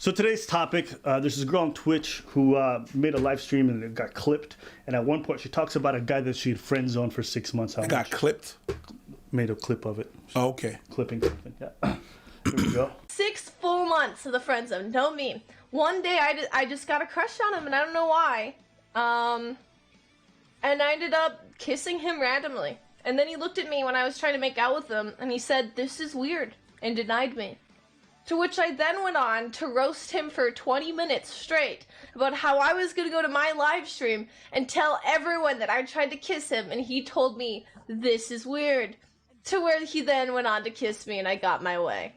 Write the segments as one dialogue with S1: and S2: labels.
S1: So today's topic, there's this girl on Twitch who made a live stream and it got clipped. And at one point she talks about a guy that she had friend zoned for 6 months.
S2: It got clipped?
S1: Made a clip of it.
S2: Oh, okay.
S1: Clipping something, yeah. Here we go.
S3: 6 full months of the friend zone, don't me. One day I just got a crush on him and I don't know why. And I ended up kissing him randomly. And then he looked at me when I was trying to make out with him and he said, "This is weird," and denied me. To which I then went on to roast him for 20 minutes straight about how I was gonna go to my live stream and tell everyone that I tried to kiss him, and he told me, "This is weird." To where he then went on to kiss me and I got my way.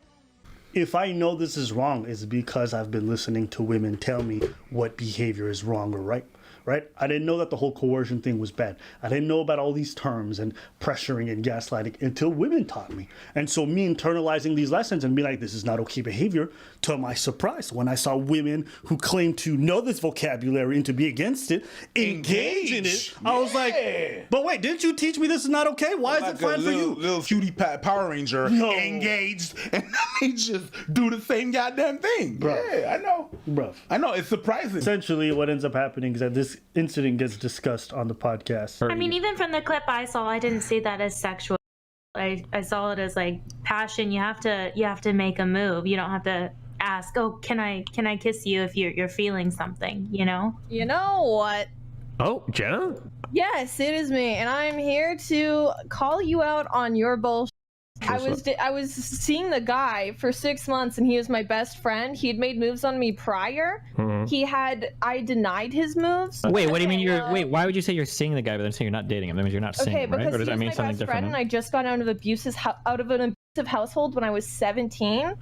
S1: If I know this is wrong, it's because I've been listening to women tell me what behavior is wrong or right. Right? I didn't know that the whole coercion thing was bad. I didn't know about all these terms and pressuring and gaslighting until women taught me. And so me internalizing these lessons and being like, this is not okay behavior, to my surprise, when I saw women who claim to know this vocabulary and to be against it, engage in it, I was like, but wait, didn't you teach me this is not okay? Why is it fine for you?
S2: Little cutie Power Ranger engaged, and they just do the same goddamn thing.
S1: Bro.
S2: Yeah, I know.
S1: Bruv.
S2: I know, it's surprising.
S1: Essentially, what ends up happening is that this incident gets discussed on the podcast.
S4: I mean, even from the clip I saw, I didn't see that as sexual. I saw it as like passion. You have to make a move. You don't have to ask, "Oh, can I kiss you?" if you're feeling something, you know?
S3: You know what?
S5: Oh, Jenna?
S3: Yes, it is me, and I'm here to call you out on your bullshit. I was seeing the guy for 6 months, and he was my best friend. He had made moves on me prior. I denied his moves.
S5: Wait, what do you mean wait, why would you say you're seeing the guy but then saying you're not dating him? That means you're not seeing
S3: Okay,
S5: him, right?
S3: because
S5: Or does
S3: he
S5: that
S3: was
S5: mean
S3: my
S5: something
S3: best
S5: different?
S3: friend, and I just got out of an abusive household when I was 17.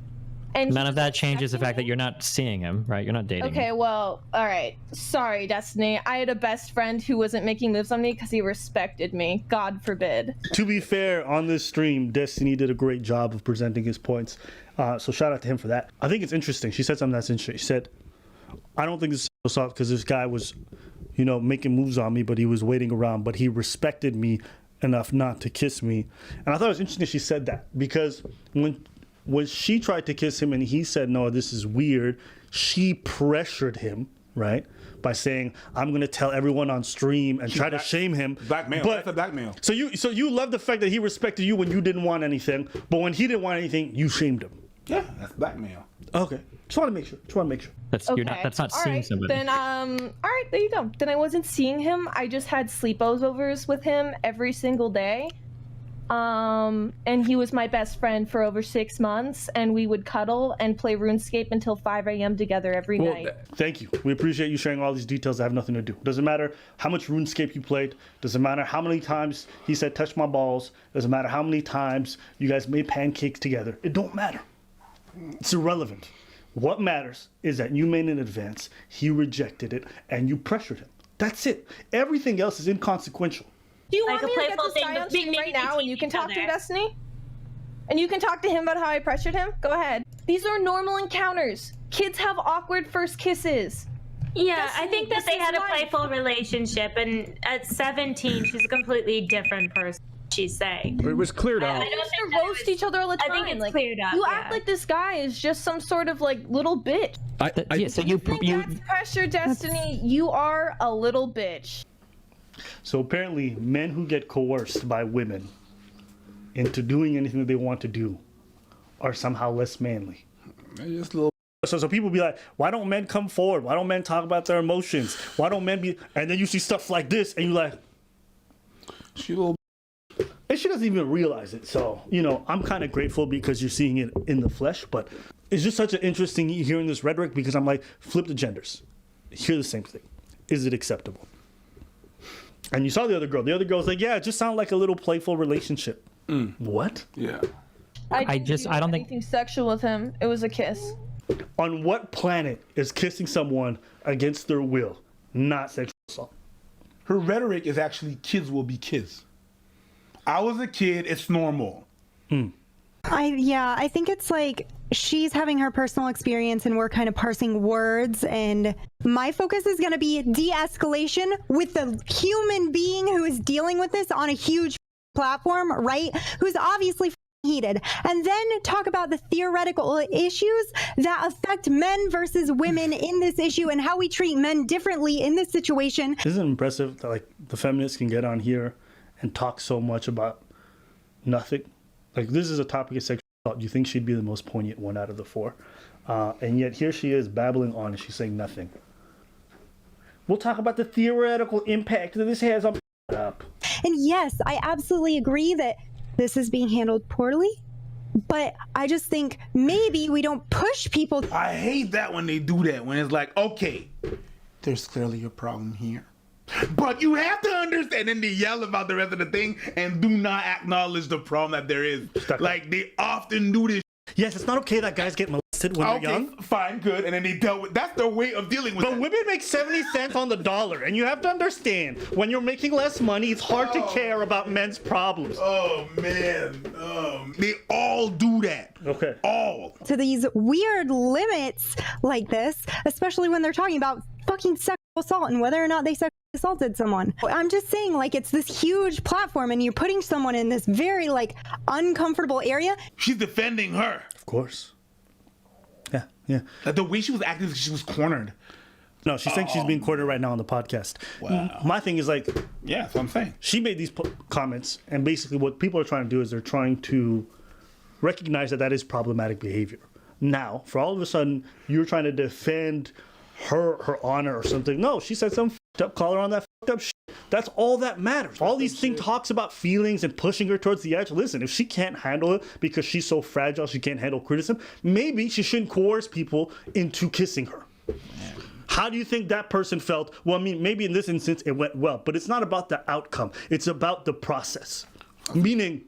S3: And
S5: None of that changes the fact that you're not seeing him, right? You're not dating
S3: Okay,
S5: him.
S3: well, alright. Sorry, Destiny. I had a best friend who wasn't making moves on me because he respected me. God forbid.
S1: To be fair, on this stream, Destiny did a great job of presenting his points. So shout out to him for that. I think it's interesting. She said something that's interesting. She said, I don't think this is soft because this guy was, making moves on me, but he was waiting around, but he respected me enough not to kiss me. And I thought it was interesting she said that because when she tried to kiss him and he said, no, this is weird, she pressured him, right? By saying, I'm going to tell everyone on stream and try to shame him.
S2: Blackmail.
S1: But,
S2: That's a blackmail.
S1: So you love the fact that he respected you when you didn't want anything, but when he didn't want anything, you shamed him.
S2: Yeah, that's blackmail.
S1: Okay. Just want to make sure.
S5: That's not
S3: All
S5: seeing
S3: right,
S5: somebody.
S3: Then all right, there you go. Then I wasn't seeing him. I just had sleepovers with him every single day. And he was my best friend for over 6 months, and we would cuddle and play RuneScape until 5 a.m. together every night.
S1: Thank you. We appreciate you sharing all these details that have nothing to do. Doesn't matter how much RuneScape you played. Doesn't matter how many times he said, touch my balls. Doesn't matter how many times you guys made pancakes together. It don't matter. It's irrelevant. What matters is that you made an advance, he rejected it, and you pressured him. That's it. Everything else is inconsequential.
S3: Do you
S4: Like
S3: want
S4: a
S3: me to get
S4: playful
S3: this
S4: thing,
S3: guy
S4: but
S3: on stream
S4: maybe
S3: right now and you can
S4: each
S3: talk to
S4: other.
S3: Destiny? And you can talk to him about how I pressured him? Go ahead. These are normal encounters. Kids have awkward first kisses.
S4: Yeah, I think that
S3: this
S4: they
S3: is
S4: had a
S3: life.
S4: playful relationship, and at 17, she's a completely different person. She's saying.
S5: It was cleared out.
S4: I
S3: We
S4: don't
S3: used
S4: think
S3: to
S4: that
S3: roast
S4: was-
S3: each other all the time.
S4: I think it's
S3: like,
S4: cleared up,
S3: You
S4: yeah.
S3: act like this guy is just some sort of like little bitch.
S5: So
S3: You think that's pressure, Destiny? You are a little bitch.
S1: So apparently, men who get coerced by women into doing anything that they want to do are somehow less manly.
S2: Just a little.
S1: So people be like, why don't men come forward? Why don't men talk about their emotions? Why don't men be... And then you see stuff like this, and you're like...
S2: She a little.
S1: And she doesn't even realize it. So, I'm kind of grateful because you're seeing it in the flesh, but it's just such an interesting hearing this rhetoric because I'm like, flip the genders. Hear the same thing. Is it acceptable? And you saw the other girl. The other girl's like, yeah, it just sounded like a little playful relationship. What?
S2: Yeah.
S4: Oh,
S3: I
S5: don't think-
S3: anything sexual with him. It was a kiss.
S1: On what planet is kissing someone against their will not sexual assault?
S2: Her rhetoric is actually kids will be kids. I was a kid, it's normal.
S6: I think it's like she's having her personal experience and we're kind of parsing words, and my focus is going to be de-escalation with the human being who is dealing with this on a huge platform, right? Who's obviously heated, and then talk about the theoretical issues that affect men versus women in this issue and how we treat men differently in this situation.
S1: Isn't it impressive that like the feminists can get on here and talk so much about nothing? Like this is a topic of sexual assault. You think she'd be the most poignant one out of the four, and yet here she is babbling on and she's saying nothing. We'll talk about the theoretical impact that this has on. Up.
S6: And yes, I absolutely agree that this is being handled poorly, but I just think maybe we don't push people.
S2: I hate that when they do that, when it's like, okay, there's clearly a problem here, but you have to understand, and they yell about the rest of the thing and do not acknowledge the problem that there is. Like, they often do this.
S1: Yes, it's not okay that guys get molested when they're young.
S2: Fine, good, and then they dealt with, that's their way of dealing with it.
S1: But women make 70 cents on the dollar, and you have to understand, when you're making less money, it's hard to care about men's problems.
S2: Oh, man. They all do that.
S1: Okay.
S2: All.
S6: To these weird limits like this, especially when they're talking about fucking sexual assault and whether or not they sexually assaulted someone. I'm just saying, like, it's this huge platform and you're putting someone in this very, like, uncomfortable area.
S2: She's defending her.
S1: Of course. Yeah.
S2: Like, the way she was acting, she was cornered.
S1: No, she's saying she's being cornered right now on the podcast.
S2: Wow.
S1: My thing is like,
S2: Yeah, that's what I'm saying.
S1: she made these comments, and basically what people are trying to do is they're trying to recognize that that is problematic behavior. Now, for all of a sudden, you're trying to defend her honor or something. No, she said some fucked up, call her on that fucked up shit. That's all that matters. All these things talks about feelings and pushing her towards the edge. Listen, if she can't handle it because she's so fragile, she can't handle criticism, maybe she shouldn't coerce people into kissing her. How do you think that person felt? Well, I mean, maybe in this instance it went well, but it's not about the outcome. It's about the process. Meaning,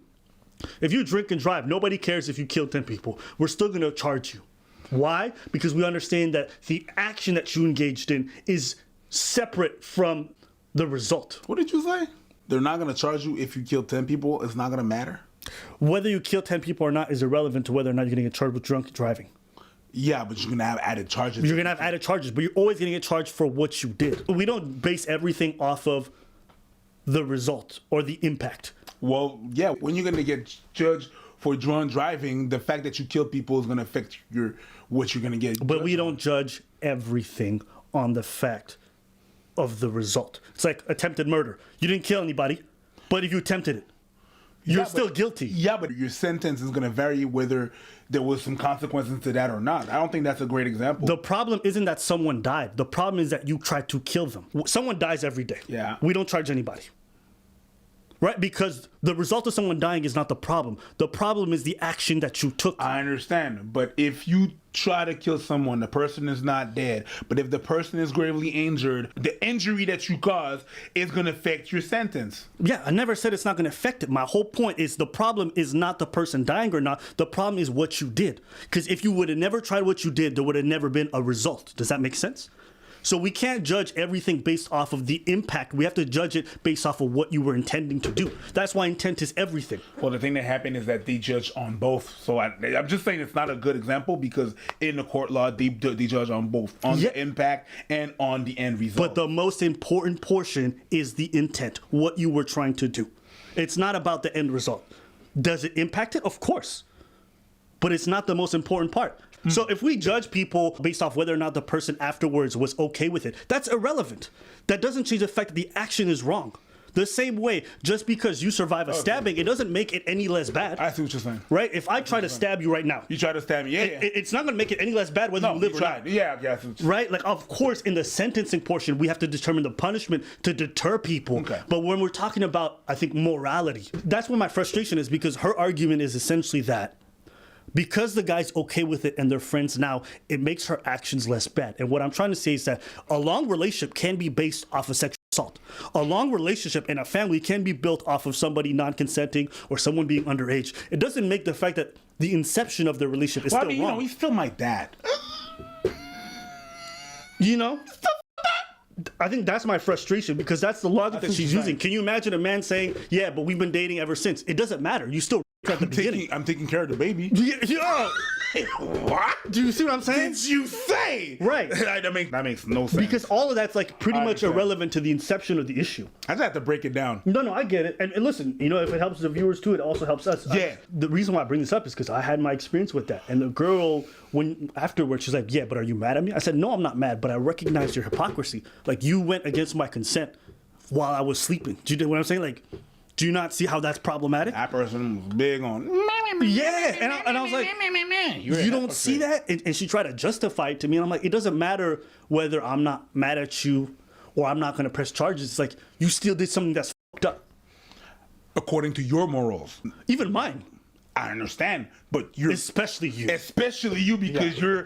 S1: if you drink and drive, nobody cares if you kill 10 people. We're still going to charge you. Why? Because we understand that the action that you engaged in is separate from the result.
S2: What did you say? They're not going to charge you if you kill 10 people. It's not going to matter.
S1: Whether you kill 10 people or not is irrelevant to whether or not you're going to get charged with drunk driving.
S2: Yeah, but you're going to have added charges.
S1: You're going to have added charges, but you're always going to get charged for what you did. We don't base everything off of the result or the impact.
S2: Well, yeah, when you're going to get judged for drunk driving, the fact that you kill people is going to affect what you're going to get.
S1: But we don't judge everything on the fact of the result. It's like attempted murder. You didn't kill anybody, but if you attempted it, you're still guilty.
S2: Yeah, but your sentence is going to vary whether there was some consequences to that or not. I don't think that's a great example.
S1: The problem isn't that someone died. The problem is that you tried to kill them. Someone dies every day.
S2: Yeah.
S1: We don't charge anybody. Right? Because the result of someone dying is not the problem. The problem is the action that you took.
S2: I understand, but if you try to kill someone, the person is not dead, but if the person is gravely injured, the injury that you caused is going to affect your sentence.
S1: Yeah, I never said it's not going to affect it. My whole point is the problem is not the person dying or not. The problem is what you did. Because if you would have never tried what you did, there would have never been a result. Does that make sense? So we can't judge everything based off of the impact. We have to judge it based off of what you were intending to do. That's why intent is everything.
S2: Well, the thing that happened is that they judge on both. So I'm just saying it's not a good example because in the court law, they judge on both, on the impact and on the end result.
S1: But the most important portion is the intent, what you were trying to do. It's not about the end result. Does it impact it? Of course. But it's not the most important part. So if we judge people based off whether or not the person afterwards was okay with it, that's irrelevant. That doesn't change the fact that the action is wrong. The same way, just because you survive a stabbing, it doesn't make it any less bad.
S2: I see what you're saying.
S1: Right? If I try to stab you right now,
S2: You try to stab me,
S1: it's not going to make it any less bad whether you live or not.
S2: Yeah, I see what you're saying.
S1: Right? Like, of course, in the sentencing portion, we have to determine the punishment to deter people.
S2: Okay.
S1: But when we're talking about, I think, morality, that's where my frustration is, because her argument is essentially that because the guy's okay with it and they're friends now, it makes her actions less bad. And what I'm trying to say is that a long relationship can be based off of sexual assault. A long relationship in a family can be built off of somebody non-consenting or someone being underage. It doesn't make the fact that the inception of the relationship is still wrong.
S2: He's still my dad.
S1: You know? I think that's my frustration, because that's the logic that she's using. Can you imagine a man saying, yeah, but we've been dating ever since? It doesn't matter. You still at the beginning.
S2: I'm taking care of the baby.
S1: Yeah.
S2: What?
S1: Do you see what I'm saying?
S2: Did you say?
S1: Right.
S2: that makes no sense.
S1: Because all of that's like pretty
S2: I
S1: much
S2: understand.
S1: irrelevant to the inception of the issue.
S2: I just have to break it down.
S1: No, I get it. And listen, you know, if it helps the viewers too, it also helps us.
S2: Yeah.
S1: The reason why I bring this up is because I had my experience with that. And the girl, when afterwards, she's like, yeah, but are you mad at me? I said, no, I'm not mad, but I recognize your hypocrisy. Like, you went against my consent while I was sleeping. Do you know what I'm saying? Like, do you not see how that's problematic?
S2: That person was big on.
S1: Yeah. And I was like, you don't see that? And she tried to justify it to me. And I'm like, it doesn't matter whether I'm not mad at you or I'm not going to press charges. It's like, you still did something that's fucked up.
S2: According to your morals.
S1: Even mine.
S2: I understand, but you're
S1: Especially you.
S2: especially you because you're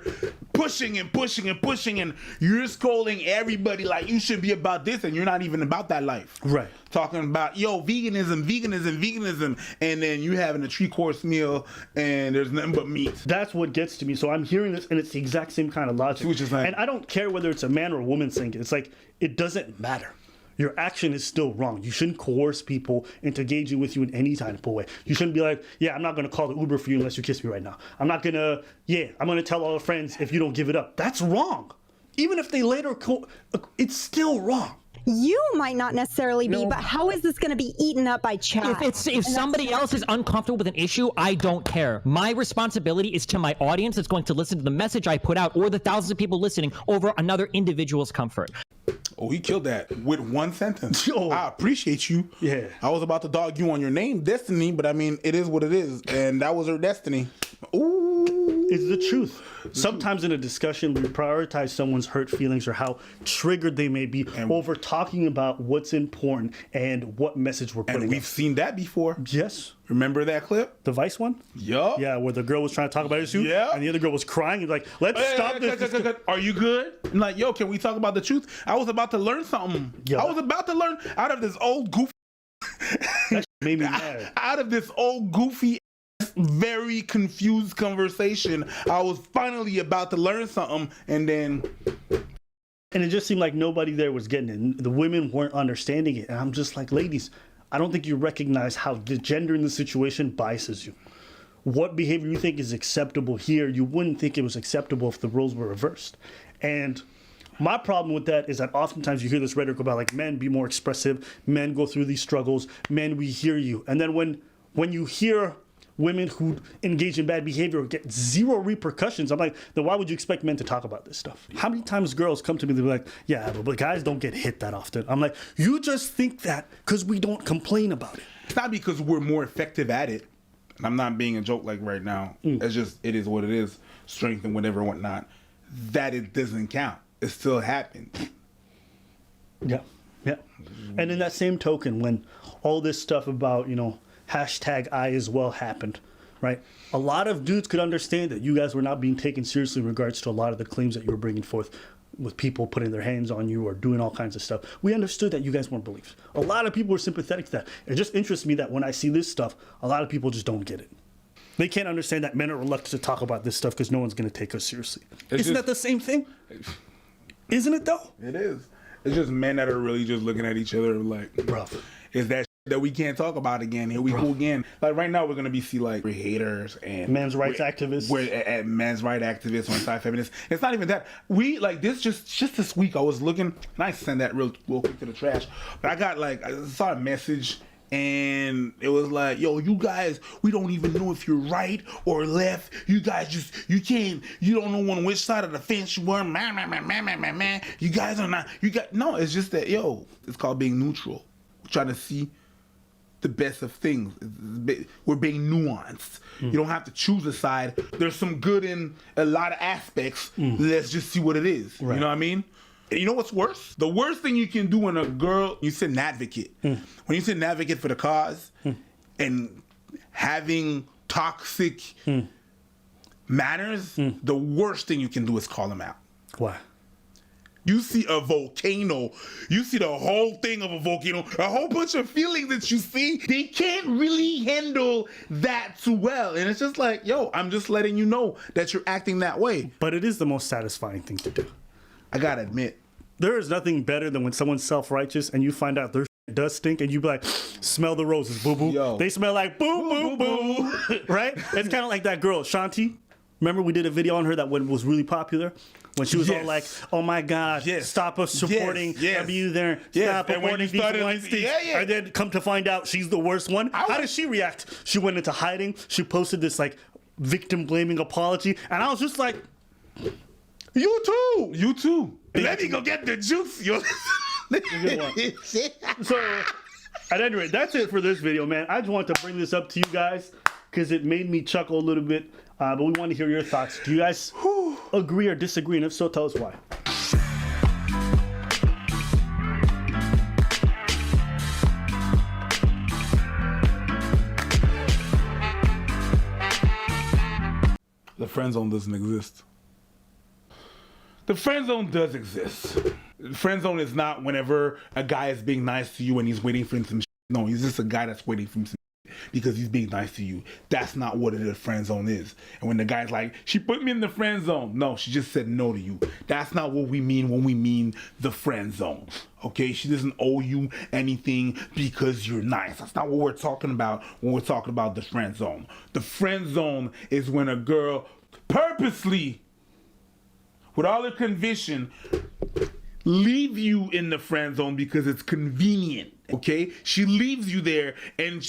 S2: pushing and pushing and pushing and you're scolding everybody like you should be about this and you're not even about that life.
S1: Right.
S2: Talking about veganism, and then you having a 3-course meal and there's nothing but meat.
S1: That's what gets to me. So I'm hearing this, and it's the exact same kind of logic.
S2: what you're saying.
S1: And I don't care whether it's a man or a woman saying it. It's like, it doesn't matter. Your action is still wrong. You shouldn't coerce people into engaging with you in any type of way. You shouldn't be like, yeah, I'm not going to call the Uber for you unless you kiss me right now. I'm not going to, I'm going to tell all the friends if you don't give it up. That's wrong. Even if they later, it's still wrong.
S6: You might not necessarily be, but how is this going to be eaten up by chat?
S5: If somebody else is uncomfortable with an issue, I don't care. My responsibility is to my audience that's going to listen to the message I put out or the thousands of people listening over another individual's comfort.
S2: Oh, he killed that with one sentence.
S1: Yo.
S2: I appreciate you.
S1: Yeah.
S2: I was about to dog you on your name, Destiny, but I mean, it is what it is, and that was her destiny. Ooh.
S1: It's the truth. Sometimes in a discussion, we prioritize someone's hurt feelings or how triggered they may be over talking about what's important and what message we're putting
S2: And we've
S1: out.
S2: seen that before.
S1: Yes.
S2: Remember that clip?
S1: The Vice one?
S2: Yup.
S1: Yeah, where the girl was trying to talk about issue,
S2: Yeah.
S1: and the other girl was crying. And like, let's stop this.
S2: Are you good? I'm like, yo, can we talk about the truth? I was about to learn something.
S1: Yeah.
S2: I was about to learn out of this old goofy,
S1: Made me mad.
S2: out of this old goofy, very confused conversation. I was finally about to learn something, and then
S1: And it just seemed like nobody there was getting it. The women weren't understanding it. And I'm just like, ladies, I don't think you recognize how the gender in the situation biases you. What behavior you think is acceptable here, you wouldn't think it was acceptable if the roles were reversed. And my problem with that is that oftentimes you hear this rhetoric about like men be more expressive, men go through these struggles, men, we hear you. And then when you hear women who engage in bad behavior get zero repercussions, I'm like, then why would you expect men to talk about this stuff? How many times girls come to me, they're like, yeah, but guys don't get hit that often. I'm like, you just think that because we don't complain about it.
S2: it's not because we're more effective at it. And I'm not being a joke like right now. It's just, it is what it is. Strength and whatever and whatnot. That it doesn't count. It still happens.
S1: Yeah. And in that same token, when all this stuff about, hashtag I as well happened, right? A lot of dudes could understand that you guys were not being taken seriously in regards to a lot of the claims that you were bringing forth with people putting their hands on you or doing all kinds of stuff. We understood that you guys weren't believed. A lot of people were sympathetic to that. It just interests me that when I see this stuff, a lot of people just don't get it. They can't understand that men are reluctant to talk about this stuff because no one's going to take us seriously. Isn't that the same thing? Isn't it though?
S2: It is. It's just men that are really just looking at each other like,
S1: Bruh.
S2: is that that we can't talk about again? Here we go again. Like right now, we're gonna be we're haters and
S1: Men's rights activists.
S2: We're at men's rights activists or anti-feminists. It's not even that. We like this just this week. I was looking and I sent that real quick to the trash. But I got I saw a message. And it was like, yo, you guys, we don't even know if you're right or left. You guys you don't know on which side of the fence you were. Man. You guys are not, no, it's just that, yo, it's called being neutral. We're trying to see the best of things. We're being nuanced. You don't have to choose a side. There's some good in a lot of aspects. Let's just see what it is.
S1: Right.
S2: You know what I mean? You know what's worse? The worst thing you can do when a girl, you sit an advocate. When you sit an advocate for the cause and having toxic manners, the worst thing you can do is call them out.
S1: Why?
S2: You see a volcano, you see the whole thing of a volcano, a whole bunch of feelings that you see, they can't really handle that too well. And it's just like, yo, I'm just letting you know that you're acting that way.
S1: But it is the most satisfying thing to do.
S2: I gotta admit.
S1: There is nothing better than when someone's self-righteous and you find out their shit does stink and you be like, smell the roses, boo boo.
S2: Yo.
S1: They smell like boo boo boo, right? It's kind of like that girl, Shanti, Remember we did a video on her that was really popular? When she was all
S2: Yes.
S1: like, "Oh my God,
S2: Yes.
S1: stop us supporting
S2: Yes.
S1: Abu there,
S2: Yes.
S1: stop
S2: And when
S1: supporting
S2: you
S1: these
S2: started,
S1: Weinsteins."
S2: yeah.
S1: And then come to find out she's the worst one. How
S2: was-
S1: did she react? She went into hiding. She posted this like victim blaming apology, and I was just like, "You too."
S2: You too. Let me go get the juice. Yo.
S1: Good one. So, at any rate, that's it for this video, man. I just wanted to bring this up to you guys because it made me chuckle a little bit. But we want to hear your thoughts. Do you guys agree or disagree? And if so, tell us why.
S2: The friend zone doesn't exist. The friend zone does exist. The friend zone is not whenever a guy is being nice to you and he's waiting for some shit. No, he's just a guy that's waiting for some shit because he's being nice to you. That's not what a friend zone is. And when the guy's like, she put me in the friend zone. No, she just said no to you. That's not what we mean when we mean the friend zone. Okay, she doesn't owe you anything because you're nice. That's not what we're talking about when we're talking about the friend zone. The friend zone is when a girl purposely, with all her conviction, leave you in the friend zone because it's convenient. Okay, she leaves you there, and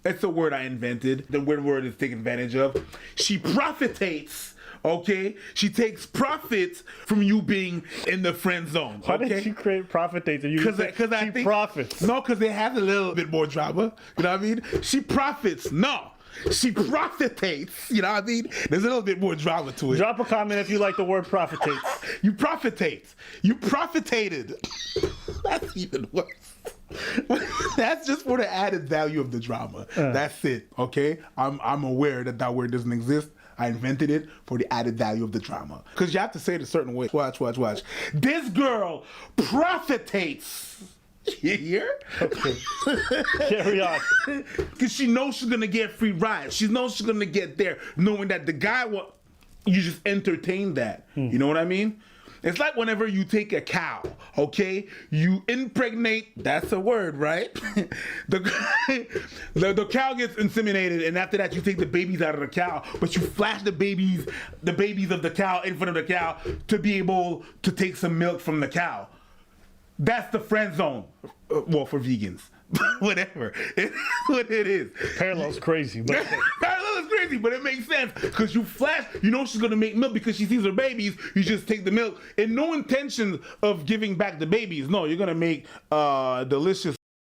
S2: that's a word I invented. The weird word is taken advantage of. She profitates. Okay, she takes profits from you being in the friend zone.
S1: Why
S2: Okay?
S1: did you create profit data?
S2: Because I
S1: she
S2: think
S1: profits.
S2: No, because it has a little bit more drama. You know what I mean? She profits. No, she profitates. You know what I mean? There's a little bit more drama to it.
S1: Drop a comment if you like the word profitates.
S2: You profitate. You profitated. That's even worse. That's just for the added value of the drama. That's it. Okay, I'm aware that word doesn't exist. I invented it for the added value of the drama. Because you have to say it a certain way. Watch. This girl profitates. You hear?
S1: Okay. Carry on.
S2: Because she knows she's gonna get free rides. She knows she's gonna get there, knowing that the guy will. You just entertain that. You know what I mean? It's like whenever you take a cow, okay? You impregnate, that's a word, right? the cow gets inseminated, and after that you take the babies out of the cow, but you flash the babies of the cow in front of the cow to be able to take some milk from the cow. That's the friend zone. Well, for vegans. Whatever. It's what it is.
S1: Parallel's crazy, but
S2: Parallel is crazy, but it makes sense because you flash, you know she's gonna make milk because she sees her babies. You just take the milk and no intention of giving back the babies. No, you're gonna make delicious